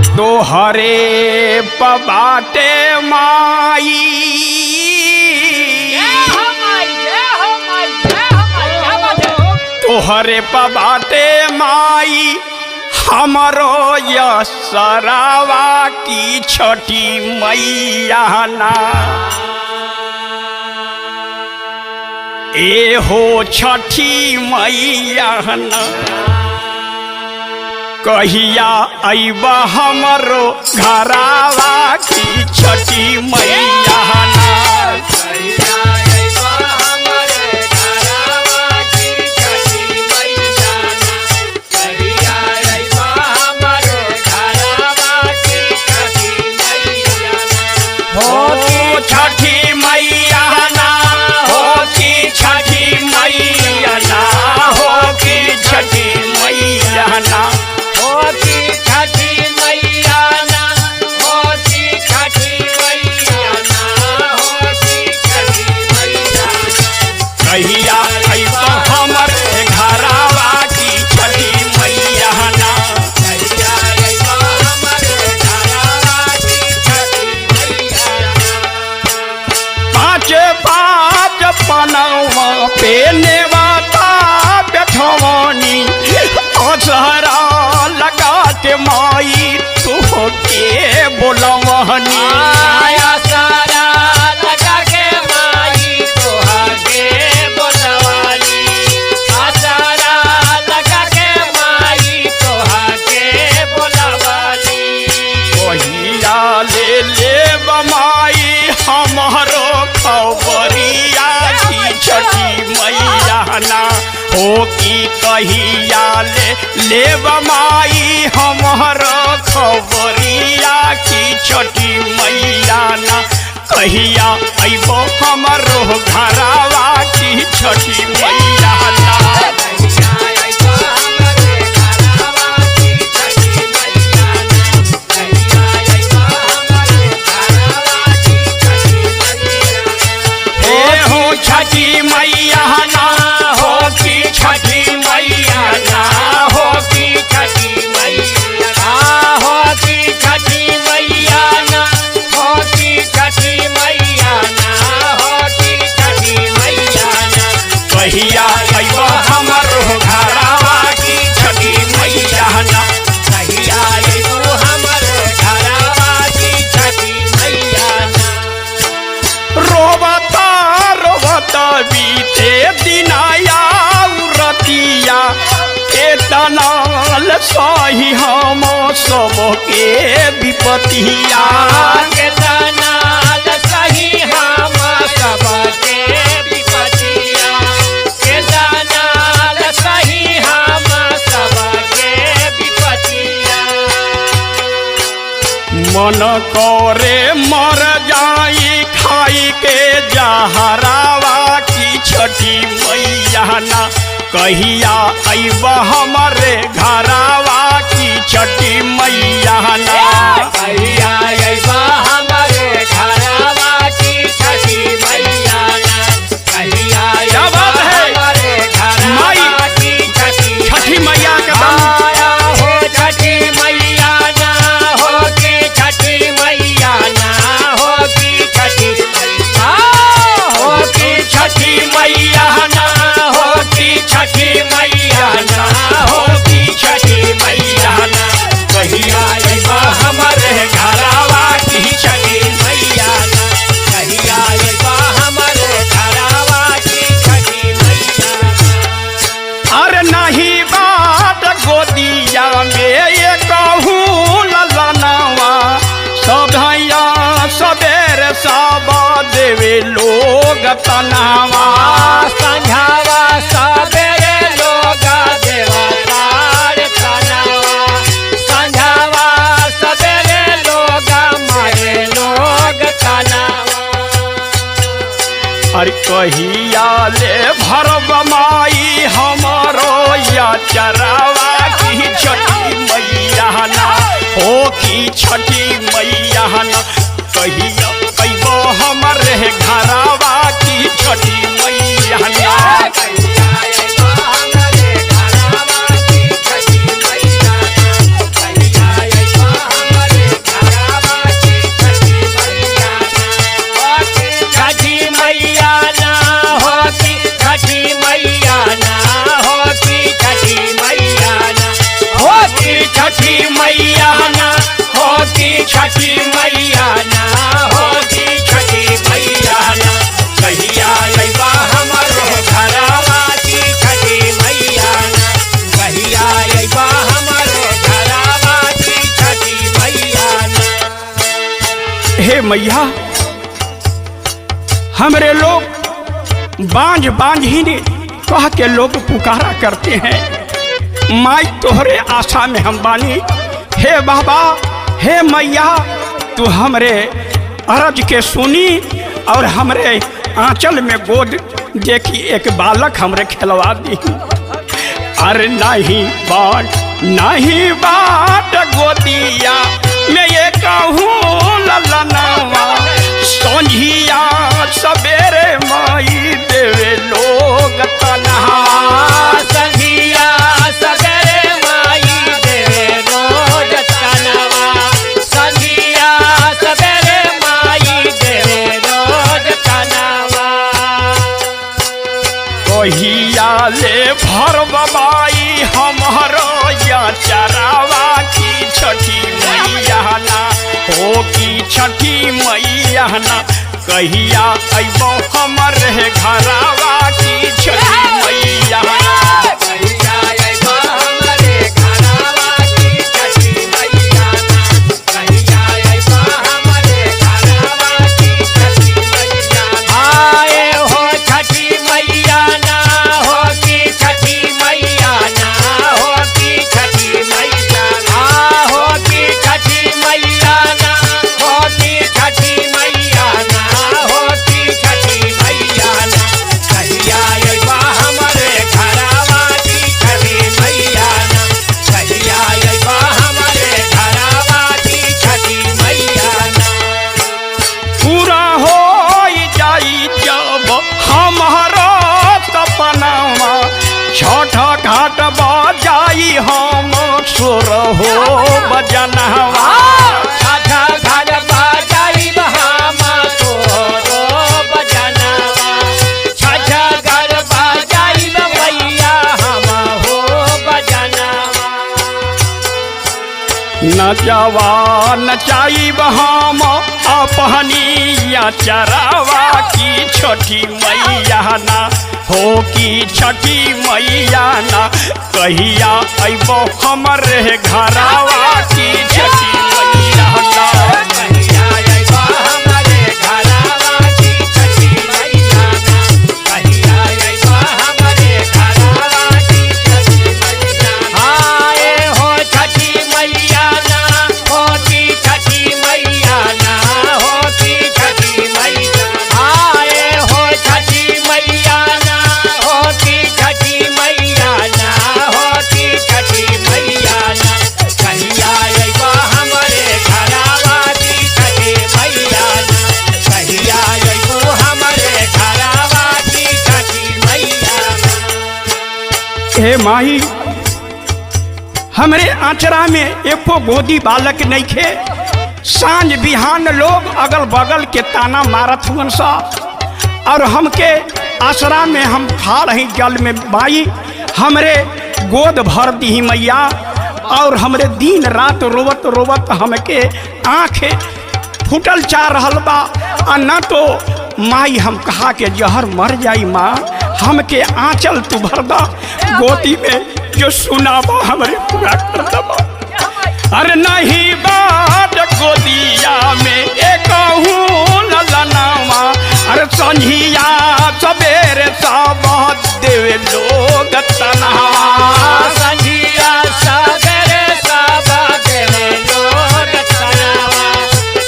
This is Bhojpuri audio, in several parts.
तोहरे पबाटे माई तोहरे पबाटे माई हमरो यसरावा की छठी मैया ना ए हो छठी मैया ना कहिया अइबा हमरो घरावा की छठी मैया ना पेने वाता बैठवनी असहरा लगा के माई तू के बोलवनी सारा लगा के माई तोहके बोलवनी सारा लगा के माई तोहके बोलवनी कहिया ले माई हमारो खबरिया छठी मैया ना हो की कहिया ले माई हमर खबरिया की छठी मैया ना कहिया अइबो हमरो घरावा की छठी मैया ना छठी मैया ना हो की छठी मैया ना हो की छठी मैया हो की छठी मैया ना हो की छठी मैया ना हो की छठी मैया ना कहिया अइबो हमरो घरावा की छठी मैया ना कहिया अइबो हमरो घरावा की छठी मैया ना बीते दिनाया रतिया के तनाल सही हम सबके विपतिया के तनाल सही हम सबके विपतिया के तनाल सही हम सबके विपतिया मन करे मर जाई खाई के जहरावा छठी मैया ना कहिया अइबा हमारे घरावा की छठी मैया ना कहिया अइबा हमारे घरावा की छठी मैया ना कहिया हमारे घरावा की छठी मैया के हो छठी मैया ना हो की छठी मैया ना हो की छठी हो की छठी मैया ना हो की छठी मैया ना हो की छठी मैया ना कहिया अइबा हमरे घरावा की छठी मैया ना कहिया अइबा हमरे घरावा की छठी मैया अरे नहीं बात गोदिया में ये कहूँ ललनवा सभैया सबेरे सब देवे लोग तनावा संझावा सबेरे लोग देवतार तनावा संझावा सबेरे लोग मारे लोग तनावा अरे कहिया ले भरब माई हमरो या चरावा की छठी मैया ना हो की छठी मैया ना कहिया अइबो हमरे घरावा की छठी मैया ना हमरे घरावा की छठी मैया ना कहिया अइबा मैया हमरे लोग बांझ बांझिन कह के लोग पुकारा करते हैं। माई तोहरे आशा में हम बानी। हे बाबा हे मैया तू हमरे अर्ज के सुनी और हमरे आंचल में गोद देखी एक बालक हमरे खिलवा दी। अरे नहीं बाट गोदिया मैं ये कहूँ ललनावा सोझिया सवेरे माई देवे लोग तनहा। संधिया सवेरे माई देवे रोज तनवा। संधिया सवेरे माई देवे रोज तनवा। कहिया ले भर बाबाई हमारो या चरावा की छठी मैया ना हो की छठी मैया ना कहिया अइबो हमरे घरावा की छठी मैया ना। कहिया अइबो हमरे घरावा की छठी मैया ना। कहिया अइबो हमरे घरावा की छठी मैया ना। आए हो छठी मैया ना हो की छठी मैया ना हो की छठी मैया ना हो की छठी मैया ना हो की छठी मैया ना हो की छठी मैया ना। कहिया अइबो हमरे घरावा की छठी मैया ना। कहिया अइबो हमरे घरावा की छठी मैया ना। पूरा हो जाई जब हमारा सपनावा छठ घाट बजाई हम सुर हो बजनवा। छठा घर बजाई हम तोरो बजनवा। छठा घर बजाई मैया हम हो बजनवा। नचवा नचाइब हम अपहनिया चरावा की छठी मैया ना हो की छठी मैया ना कहिया अइबो हमरे घरावा की छठी मैया ना। कहिया अइबो हमरे घरावा की छठी मैया ना। कहिया अइबो हमरे घरावा की छठी मैया ना। आए हो छठी मैया ना हो की छठी मैया ना हो की छठी मैया। आए हो छठी मैया ना हो की छठी मैया ना हो की छठी मैया ना। कहिया अइबो हमरे घरावा की छठी मैया ना। कहिया अइबो हमरे घरावा की छठी मैया ना। हे माई हमरे आंचरा में एको गोदी बालक नहीं खे। सांझ बिहान लोग अगल बगल के ताना मारत हुन सा और हमके आसरा में हम खा रही जल में माई हमरे गोद भर दी मैया। और हमरे दिन रात रोवत रोवत हमके आँखें फूटल चाह रहल बा। आ न तो माई हम कहा के जहर मर जाई माँ हमके आंचल तू भर दा गोदी में जो सुनावा हमरे पूरा कर दबा। अरे नहीं बाट गोदिया में एक ललनावा अरे संझिया सवेरे सब देवे लोग तनहा। संझिया सवेरे सब देवे लोग तनवा।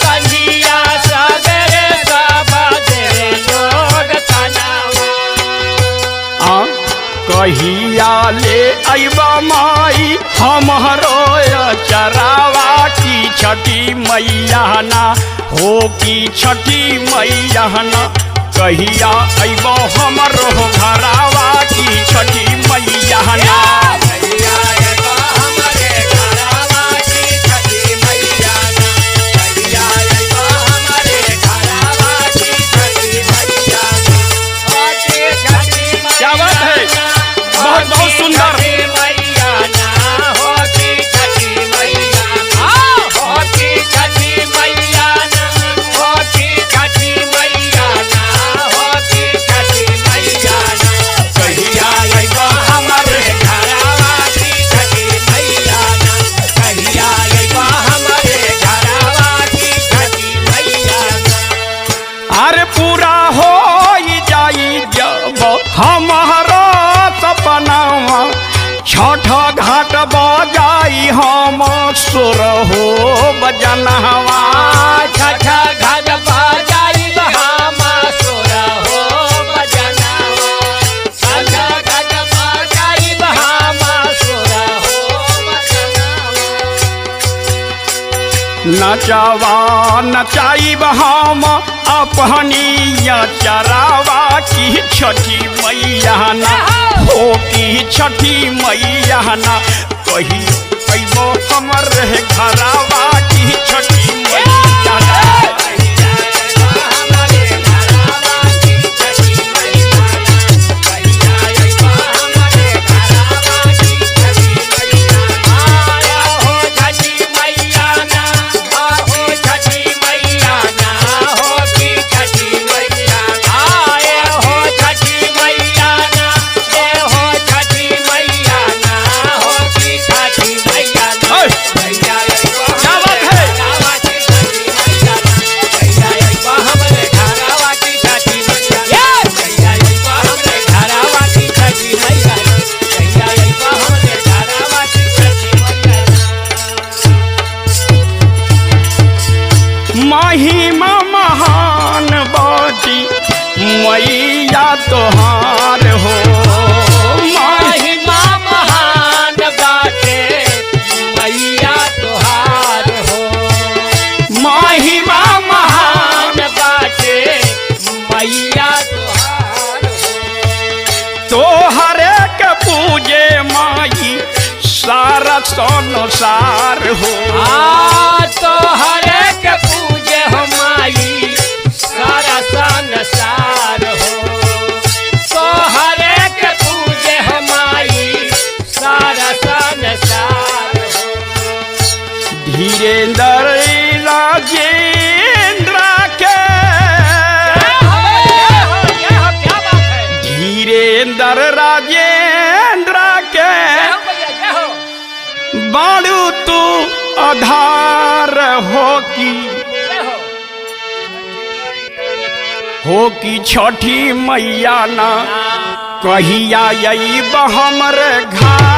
संझिया सवेरे सब देवे लोग तनवा। कहिया ले अइबा माई हमरो चरावा की छठी मैया ना हो की छठी मैया ना कहिया अइबो हमरो घरावा की छठी मैया ना। कहिया अइबो हमरे घरावा की छठी मैया ना। कहिया अइबो हमरे घरावा की छठी मैया ना। हो की छठी मैया। क्या बात है बहुत बहुत सुंदर। मैया ना हो की छठी मैया ना हो की छठी मैया ना हो की छठी मैया ना हो की छठी मैया ना। कहिया अइबो हमरे घरावा की छठी मैया ना। कहिया अइबो हमरे घरावा की छठी मैया ना। हमारा सपनावा छठ घाट बजाई हम सुर हो बजनवा छठ घाट बजाई बहामा सुर हो बजनवा छठ घाट बजाई बहामा सुर हो बजनवा नचवा नचाइब हम अपनी चरावा की छठी मैया ना हो की छठी मैया ना कही अइबो हमर घरावा की छठी मैया ना महिमा महान बाटी मैया तोहार हो महिमा महान बाटे मैया तोहार हो महिमा महान बाटे मैया तोहार हो तोहरे के पूजे माई सारा संसार हो तो हरे के पूजे हो माई सारा संसार हो तो हरे के पूजे हो माई सारा संसार हो धीरेन्द्र राजेंद्र के क्या बात है धीरेन्द्र राजेंद्र के बाड़ू तू आधार हो की छठी मैया ना कहिया अइब हमर घर